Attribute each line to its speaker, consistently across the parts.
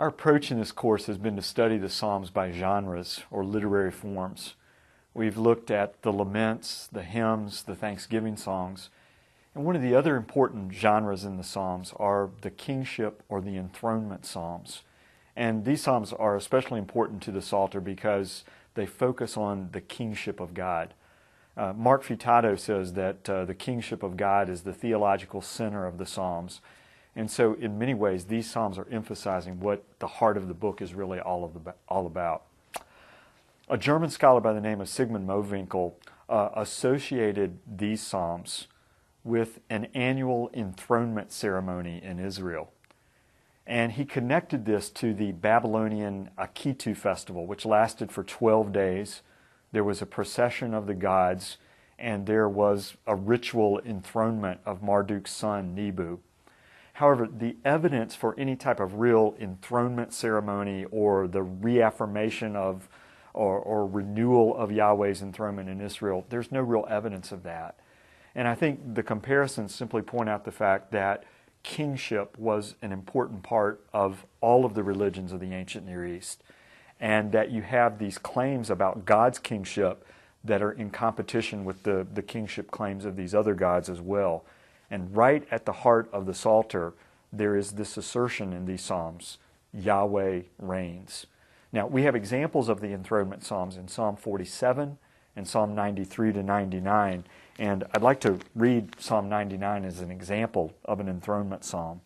Speaker 1: Our approach in this course has been to study the Psalms by genres or literary forms. We've looked at the laments, the hymns, the thanksgiving songs. And one of the other important genres in the Psalms are the Kingship or the Enthronement Psalms. And these Psalms are especially important to the Psalter because they focus on the kingship of God. Mark Futato says that the kingship of God is the theological center of the Psalms. And so in many ways, these Psalms are emphasizing what the heart of the book is really all about. A German scholar by the name of Sigmund Mowinckel associated these Psalms with an annual enthronement ceremony in Israel. And he connected this to the Babylonian Akitu festival, which lasted for 12 days. There was a procession of the gods, and there was a ritual enthronement of Marduk's son, Nebu. However, the evidence for any type of real enthronement ceremony or the reaffirmation of or renewal of Yahweh's enthronement in Israel, there's no real evidence of that. And I think the comparisons simply point out the fact that kingship was an important part of all of the religions of the ancient Near East, and that you have these claims about God's kingship that are in competition with the kingship claims of these other gods as well. And right at the heart of the Psalter, there is this assertion in these Psalms, Yahweh reigns. Now, we have examples of the enthronement Psalms in Psalm 47 and Psalm 93 to 99. And I'd like to read Psalm 99 as an example of an enthronement psalm.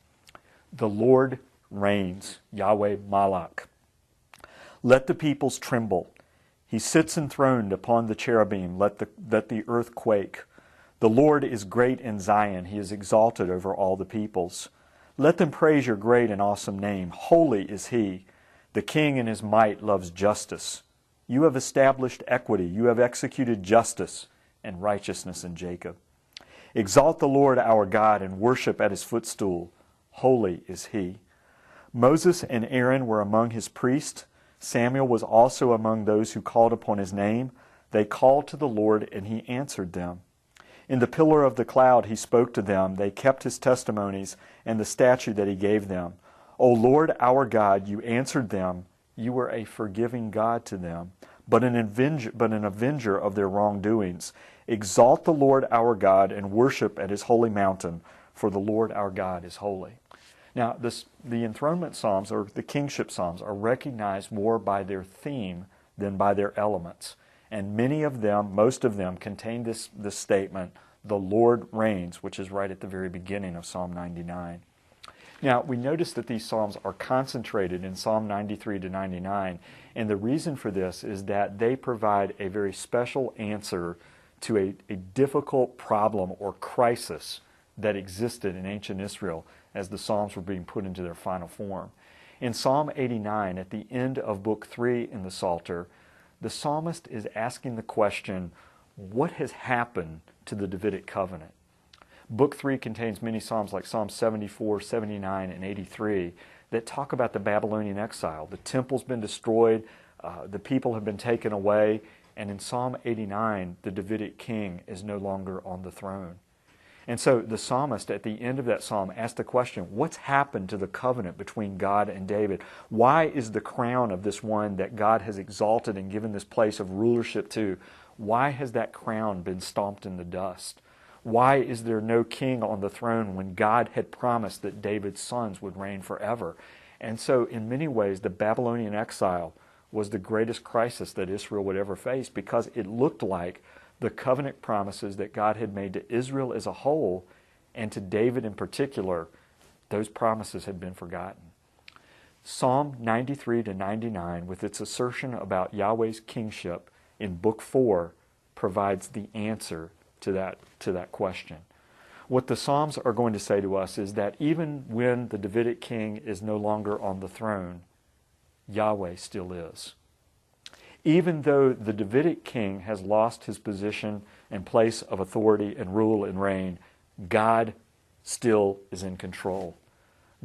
Speaker 1: The Lord reigns, Yahweh Malach. Let the peoples tremble. He sits enthroned upon the cherubim. Let the earth quake. The Lord is great in Zion. He is exalted over all the peoples. Let them praise your great and awesome name. Holy is He. The King in His might loves justice. You have established equity. You have executed justice and righteousness in Jacob. Exalt the Lord our God and worship at His footstool. Holy is He. Moses and Aaron were among His priests. Samuel was also among those who called upon His name. They called to the Lord, and He answered them. In the pillar of the cloud He spoke to them. They kept His testimonies and the statute that He gave them. O Lord our God, You answered them. You were a forgiving God to them, but an avenger of their wrongdoings. Exalt the Lord our God and worship at His holy mountain, for the Lord our God is holy. Now, the enthronement psalms, or the kingship psalms, are recognized more by their theme than by their elements. And many of them, most of them, contain this statement, the Lord reigns, which is right at the very beginning of Psalm 99. Now, we notice that these psalms are concentrated in Psalm 93 to 99, and the reason for this is that they provide a very special answer to a difficult problem or crisis that existed in ancient Israel as the Psalms were being put into their final form. In Psalm 89, at the end of Book 3 in the Psalter, the psalmist is asking the question, what has happened to the Davidic covenant? Book 3 contains many psalms like Psalm 74, 79, and 83 that talk about the Babylonian exile. The temple's been destroyed, the people have been taken away, and in Psalm 89, the Davidic king is no longer on the throne. And so the psalmist at the end of that psalm asked the question, what's happened to the covenant between God and David? Why is the crown of this one that God has exalted and given this place of rulership to, why has that crown been stomped in the dust? Why is there no king on the throne when God had promised that David's sons would reign forever? And so in many ways, the Babylonian exile was the greatest crisis that Israel would ever face because it looked like the covenant promises that God had made to Israel as a whole and to David in particular, those promises had been forgotten. Psalm 93 to 99, with its assertion about Yahweh's kingship in Book 4, provides the answer to that question. What the Psalms are going to say to us is that even when the Davidic king is no longer on the throne, Yahweh still is. Even though the Davidic king has lost his position and place of authority and rule and reign, God still is in control.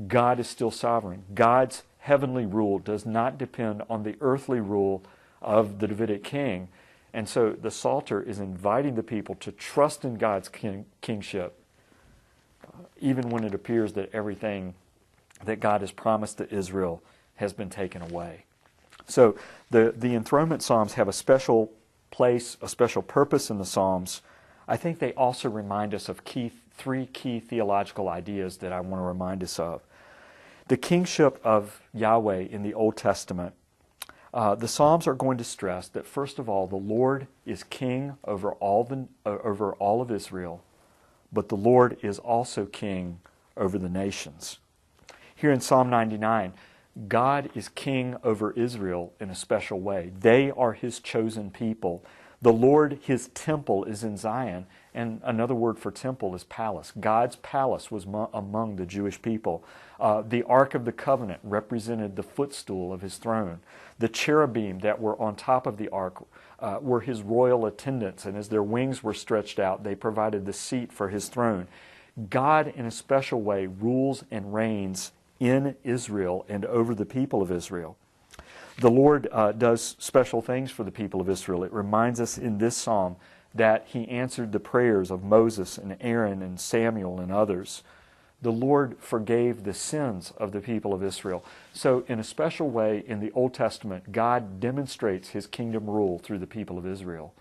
Speaker 1: God is still sovereign. God's heavenly rule does not depend on the earthly rule of the Davidic king. And so the Psalter is inviting the people to trust in God's kingship, even when it appears that everything that God has promised to Israel has been taken away. So the Enthronement Psalms have a special place, a special purpose in the Psalms. I think they also remind us of three key theological ideas that I want to remind us of. The kingship of Yahweh in the Old Testament. The Psalms are going to stress that, first of all, the Lord is king over all of Israel, but the Lord is also king over the nations. Here in Psalm 99, God is king over Israel in a special way. They are his chosen people. The Lord, his temple, is in Zion, and another word for temple is palace. God's palace was among the Jewish people. The Ark of the Covenant represented the footstool of his throne. The cherubim that were on top of the ark were his royal attendants, and as their wings were stretched out, they provided the seat for his throne. God, in a special way, rules and reigns in Israel and over the people of Israel. The Lord does special things for the people of Israel. It reminds us in this psalm that he answered the prayers of Moses and Aaron and Samuel and others. The Lord forgave the sins of the people of Israel. So in a special way in the Old Testament, God demonstrates his kingdom rule through the people of Israel.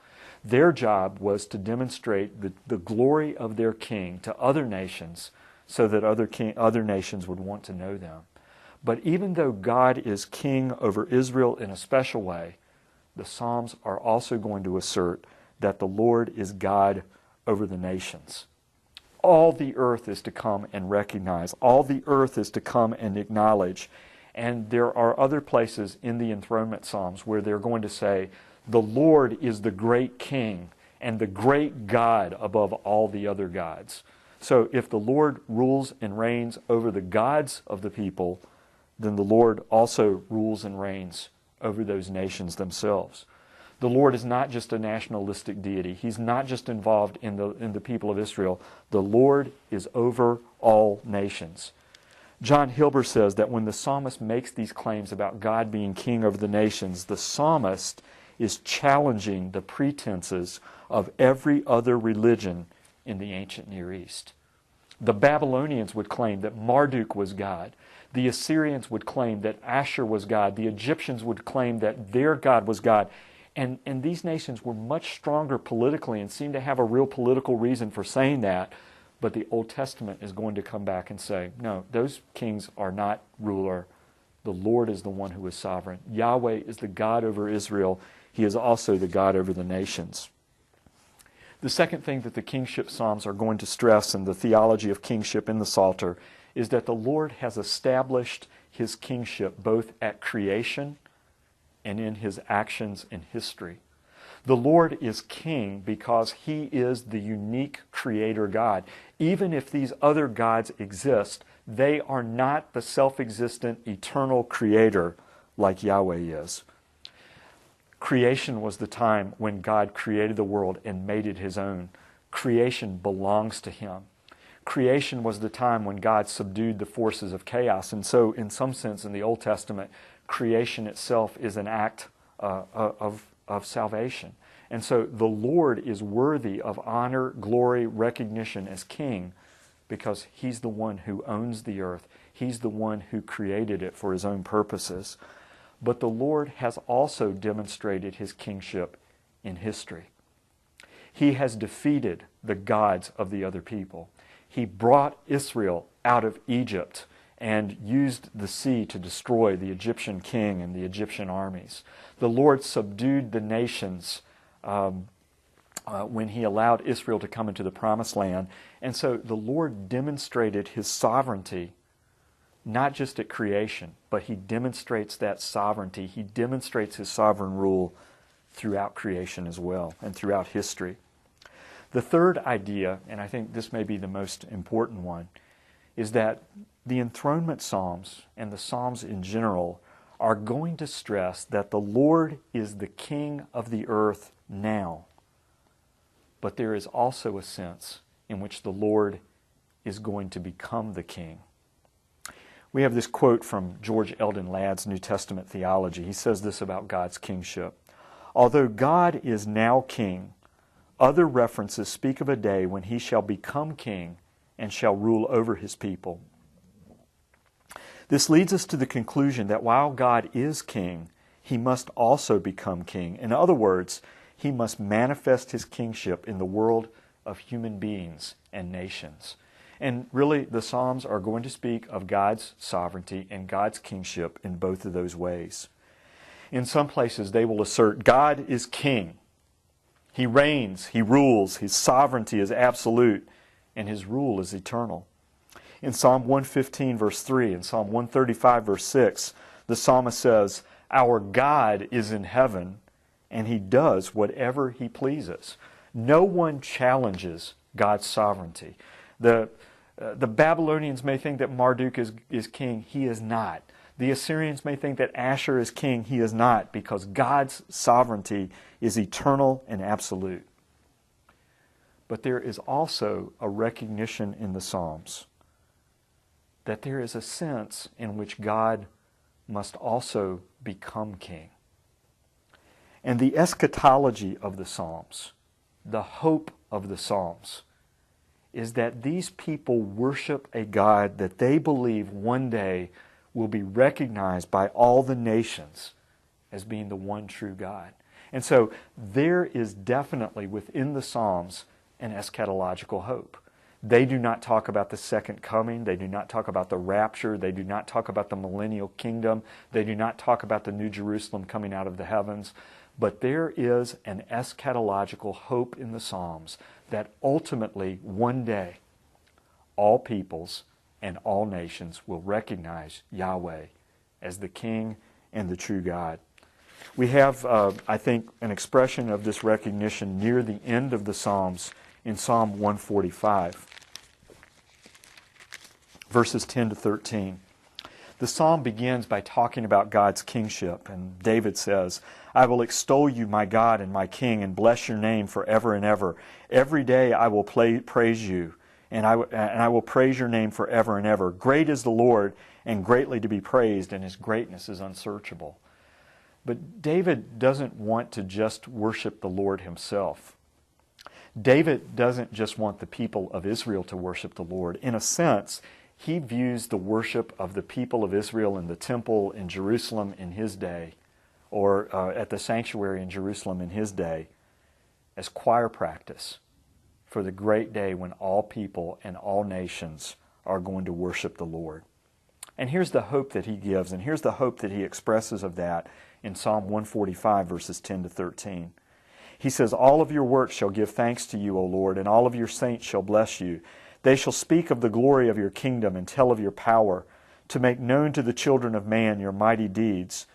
Speaker 1: Their job was to demonstrate the glory of their king to other nations so that other nations would want to know them. But even though God is king over Israel in a special way, the Psalms are also going to assert that the Lord is God over the nations. All the earth is to come and recognize. All the earth is to come and acknowledge. And there are other places in the Enthronement Psalms where they're going to say, the Lord is the great king and the great God above all the other gods. So if the Lord rules and reigns over the gods of the people, then the Lord also rules and reigns over those nations themselves. The Lord is not just a nationalistic deity. He's not just involved in the people of Israel. The Lord is over all nations. John Hilber says that when the psalmist makes these claims about God being king over the nations, the psalmist is challenging the pretenses of every other religion in the ancient Near East. The Babylonians would claim that Marduk was God. The Assyrians would claim that Ashur was God. The Egyptians would claim that their God was God. And these nations were much stronger politically and seemed to have a real political reason for saying that. But the Old Testament is going to come back and say, no, those kings are not ruler. The Lord is the one who is sovereign. Yahweh is the God over Israel. He is also the God over the nations. The second thing that the Kingship Psalms are going to stress in the theology of kingship in the Psalter is that the Lord has established his kingship both at creation and in his actions in history. The Lord is king because he is the unique creator God. Even if these other gods exist, they are not the self-existent eternal creator like Yahweh is. Creation was the time when God created the world and made it his own. Creation belongs to him. Creation was the time when God subdued the forces of chaos. And so, in some sense, in the Old Testament, creation itself is an act of salvation. And so the Lord is worthy of honor, glory, recognition as king because he's the one who owns the earth. He's the one who created it for his own purposes. But the Lord has also demonstrated his kingship in history. He has defeated the gods of the other people. He brought Israel out of Egypt and used the sea to destroy the Egyptian king and the Egyptian armies. The Lord subdued the nations when he allowed Israel to come into the promised land. And so the Lord demonstrated his sovereignty not just at creation, but he demonstrates that sovereignty. He demonstrates his sovereign rule throughout creation as well and throughout history. The third idea, and I think this may be the most important one, is that the Enthronement Psalms and the Psalms in general are going to stress that the Lord is the king of the earth now. But there is also a sense in which the Lord is going to become the king. We have this quote from George Eldon Ladd's New Testament theology. He says this about God's kingship. Although God is now king, other references speak of a day when he shall become king and shall rule over his people. This leads us to the conclusion that while God is king, he must also become king. In other words, he must manifest his kingship in the world of human beings and nations. And really, the Psalms are going to speak of God's sovereignty and God's kingship in both of those ways. In some places, they will assert God is king. He reigns, he rules, his sovereignty is absolute, and his rule is eternal. In Psalm 115, verse 3, and Psalm 135, verse 6, the psalmist says, "Our God is in heaven, and he does whatever he pleases." No one challenges God's sovereignty. The Babylonians may think that Marduk is king. He is not. The Assyrians may think that Asher is king. He is not, because God's sovereignty is eternal and absolute. But there is also a recognition in the Psalms that there is a sense in which God must also become king. And the eschatology of the Psalms, the hope of the Psalms, is that these people worship a God that they believe one day will be recognized by all the nations as being the one true God. And so there is definitely within the Psalms an eschatological hope. They do not talk about the second coming. They do not talk about the rapture. They do not talk about the millennial kingdom. They do not talk about the New Jerusalem coming out of the heavens. But there is an eschatological hope in the Psalms that ultimately one day all peoples and all nations will recognize Yahweh as the King and the true God. We have, I think, an expression of this recognition near the end of the Psalms in Psalm 145, verses 10 to 13. The psalm begins by talking about God's kingship, and David says, "I will extol you, my God and my King, and bless your name forever and ever. Every day I will praise you, and I will praise your name forever and ever. Great is the Lord, and greatly to be praised, and his greatness is unsearchable." But David doesn't want to just worship the Lord himself. David doesn't just want the people of Israel to worship the Lord. In a sense, he views the worship of the people of Israel in the temple in Jerusalem in his day, or at the sanctuary in Jerusalem in his day, as choir practice for the great day when all people and all nations are going to worship the Lord. And here's the hope that he gives, and here's the hope that he expresses of that in Psalm 145, verses 10 to 13. He says, "All of your works shall give thanks to you, O Lord, and all of your saints shall bless you. They shall speak of the glory of your kingdom and tell of your power, to make known to the children of man your mighty deeds,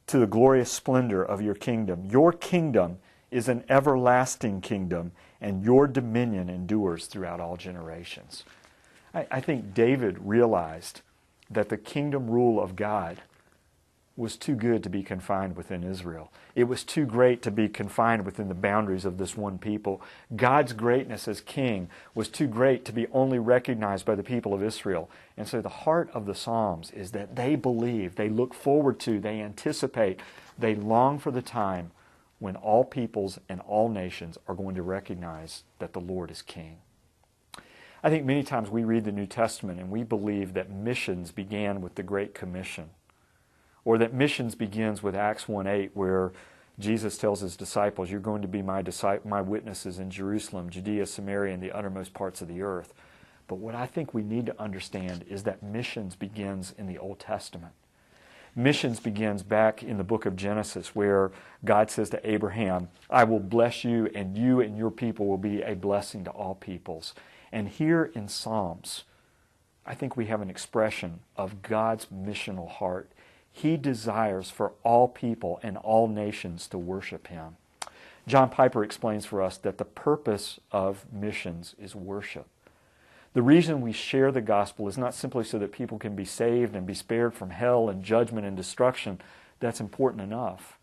Speaker 1: to the glorious splendor of your kingdom. Your kingdom is an everlasting kingdom, and your dominion endures throughout all generations." I think David realized that the kingdom rule of God was too good to be confined within Israel. It was too great to be confined within the boundaries of this one people. God's greatness as king was too great to be only recognized by the people of Israel. And so the heart of the Psalms is that they believe, they look forward to, they anticipate, they long for the time when all peoples and all nations are going to recognize that the Lord is king. I think many times we read the New Testament and we believe that missions began with the Great Commission, or that missions begins with Acts 1:8, where Jesus tells his disciples, "You're going to be my witnesses in Jerusalem, Judea, Samaria, and the uttermost parts of the earth." But what I think we need to understand is that missions begins in the Old Testament. Missions begins back in the book of Genesis, where God says to Abraham, "I will bless you, and your people will be a blessing to all peoples." And here in Psalms, I think we have an expression of God's missional heart. He desires for all people and all nations to worship him. John Piper explains for us that the purpose of missions is worship. The reason we share the gospel is not simply so that people can be saved and be spared from hell and judgment and destruction. That's important enough.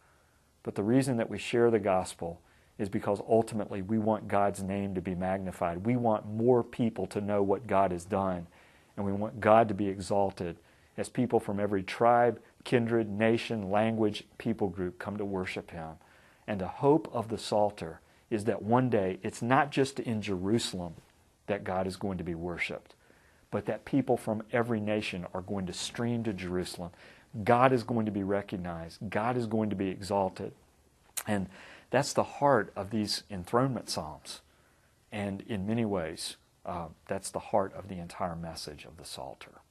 Speaker 1: But the reason that we share the gospel is because ultimately we want God's name to be magnified. We want more people to know what God has done, and we want God to be exalted as people from every tribe, kindred, nation, language, people group come to worship him. And the hope of the Psalter is that one day it's not just in Jerusalem that God is going to be worshiped, but that people from every nation are going to stream to Jerusalem. God is going to be recognized. God is going to be exalted. And that's the heart of these enthronement psalms. And in many ways, that's the heart of the entire message of the Psalter.